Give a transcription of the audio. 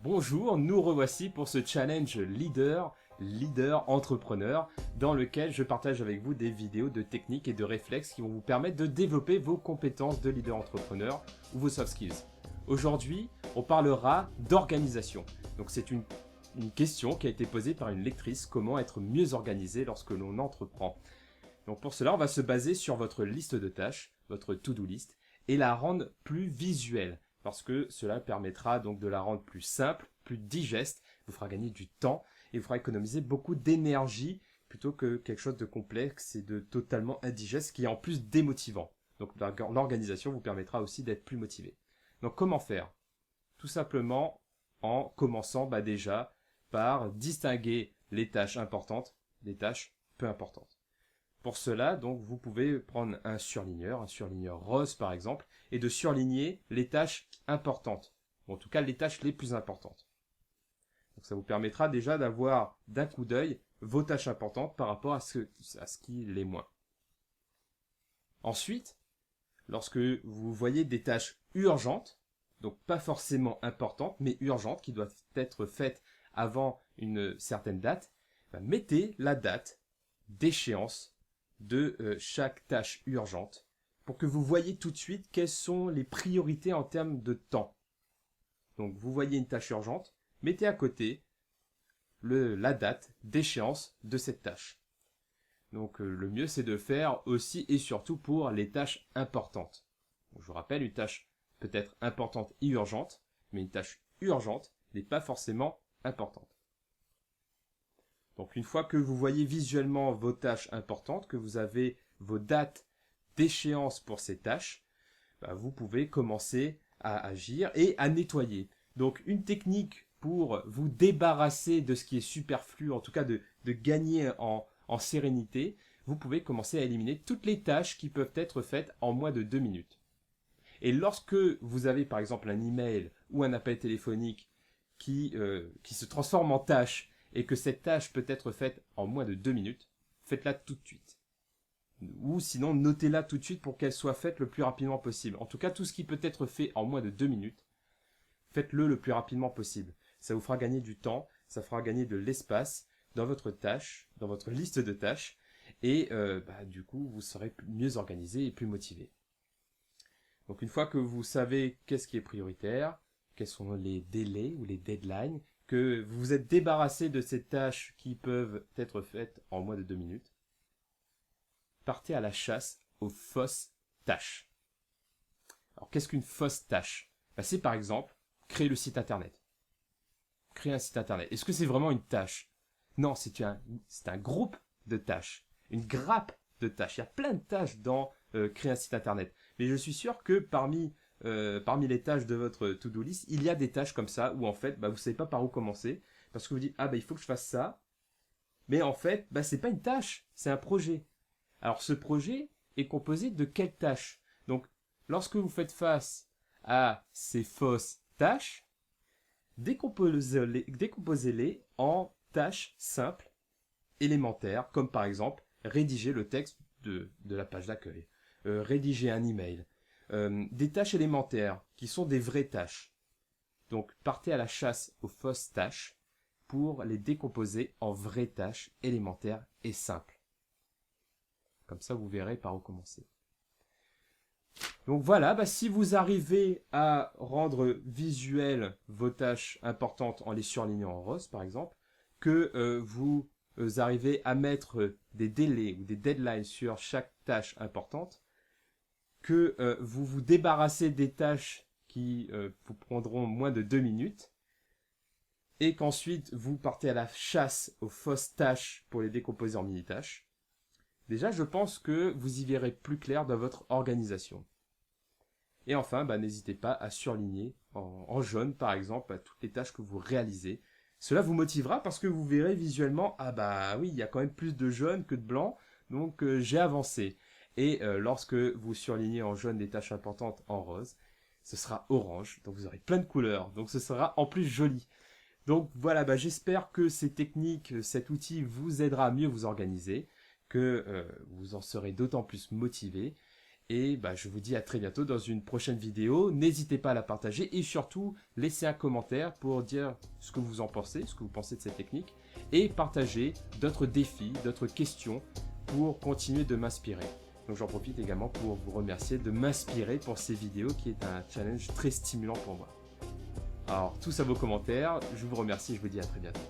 Bonjour, nous revoici pour ce challenge leader entrepreneur, dans lequel je partage avec vous des vidéos de techniques et de réflexes qui vont vous permettre de développer vos compétences de leader entrepreneur ou vos soft skills. Aujourd'hui, on parlera d'organisation. Donc c'est une question qui a été posée par une lectrice, comment être mieux organisé lorsque l'on entreprend. Donc pour cela, on va se baser sur votre liste de tâches, votre to-do list, et la rendre plus visuelle, parce que cela permettra donc de la rendre plus simple, plus digeste, vous fera gagner du temps et vous fera économiser beaucoup d'énergie plutôt que quelque chose de complexe et de totalement indigeste qui est en plus démotivant. Donc l'organisation vous permettra aussi d'être plus motivé. Donc comment faire? Tout simplement en commençant déjà par distinguer les tâches importantes des tâches peu importantes. Pour cela, donc, vous pouvez prendre un surligneur rose par exemple, et de surligner les tâches importantes, ou en tout cas les tâches les plus importantes. Donc ça vous permettra déjà d'avoir d'un coup d'œil vos tâches importantes par rapport à ce qui l'est moins. Ensuite, lorsque vous voyez des tâches urgentes, donc pas forcément importantes, mais urgentes, qui doivent être faites avant une certaine date, mettez la date d'échéance de chaque tâche urgente pour que vous voyez tout de suite quelles sont les priorités en termes de temps. Donc vous voyez une tâche urgente, mettez à côté la date d'échéance de cette tâche. Donc le mieux c'est de faire aussi et surtout pour les tâches importantes. Donc, je vous rappelle, une tâche peut être importante et urgente, mais une tâche urgente n'est pas forcément importante. Donc une fois que vous voyez visuellement vos tâches importantes, que vous avez vos dates d'échéance pour ces tâches, vous pouvez commencer à agir et à nettoyer. Donc une technique pour vous débarrasser de ce qui est superflu, en tout cas de gagner en sérénité, vous pouvez commencer à éliminer toutes les tâches qui peuvent être faites en moins de 2 minutes. Et lorsque vous avez par exemple un email ou un appel téléphonique qui se transforme en tâche et que cette tâche peut être faite en moins de 2 minutes, faites-la tout de suite. Ou sinon, notez-la tout de suite pour qu'elle soit faite le plus rapidement possible. En tout cas, tout ce qui peut être fait en moins de 2 minutes, faites-le le plus rapidement possible. Ça vous fera gagner du temps, ça fera gagner de l'espace dans votre tâche, dans votre liste de tâches, et du coup, vous serez mieux organisé et plus motivé. Donc une fois que vous savez qu'est-ce qui est prioritaire, quels sont les délais ou les deadlines, que vous vous êtes débarrassé de ces tâches qui peuvent être faites en moins de 2 minutes, partez à la chasse aux fausses tâches. Alors qu'est-ce qu'une fausse tâche? C'est par exemple créer le site internet. Créer un site internet. Est-ce que c'est vraiment une tâche? Non, c'est un groupe de tâches, une grappe de tâches. Il y a plein de tâches dans créer un site internet. Mais je suis sûr que parmi les tâches de votre to-do list, il y a des tâches comme ça où en fait, vous ne savez pas par où commencer parce que vous dites il faut que je fasse ça, mais en fait, c'est pas une tâche, c'est un projet. Alors ce projet est composé de quelles tâches? Donc, lorsque vous faites face à ces fausses tâches, décomposez-les en tâches simples, élémentaires, comme par exemple rédiger le texte de la page d'accueil, rédiger un email, des tâches élémentaires qui sont des vraies tâches. Donc partez à la chasse aux fausses tâches pour les décomposer en vraies tâches élémentaires et simples. Comme ça, vous verrez par où commencer. Donc voilà, si vous arrivez à rendre visuelles vos tâches importantes en les surlignant en rose, par exemple, que vous arrivez à mettre des délais ou des deadlines sur chaque tâche importante, que vous vous débarrassez des tâches qui vous prendront moins de 2 minutes, et qu'ensuite vous partez à la chasse aux fausses tâches pour les décomposer en mini-tâches, déjà je pense que vous y verrez plus clair dans votre organisation. Et enfin, n'hésitez pas à surligner en jaune, par exemple, toutes les tâches que vous réalisez. Cela vous motivera parce que vous verrez visuellement, oui, il y a quand même plus de jaune que de blanc, donc j'ai avancé. Et lorsque vous surlignez en jaune des tâches importantes en rose, ce sera orange, donc vous aurez plein de couleurs, donc ce sera en plus joli. Donc voilà, j'espère que ces techniques, cet outil vous aidera à mieux vous organiser, que vous en serez d'autant plus motivé, Et je vous dis à très bientôt dans une prochaine vidéo. N'hésitez pas à la partager et surtout, laissez un commentaire pour dire ce que vous en pensez, ce que vous pensez de cette technique. Et partagez d'autres défis, d'autres questions pour continuer de m'inspirer. Donc j'en profite également pour vous remercier de m'inspirer pour ces vidéos qui est un challenge très stimulant pour moi. Alors tous à vos commentaires, je vous remercie et je vous dis à très bientôt.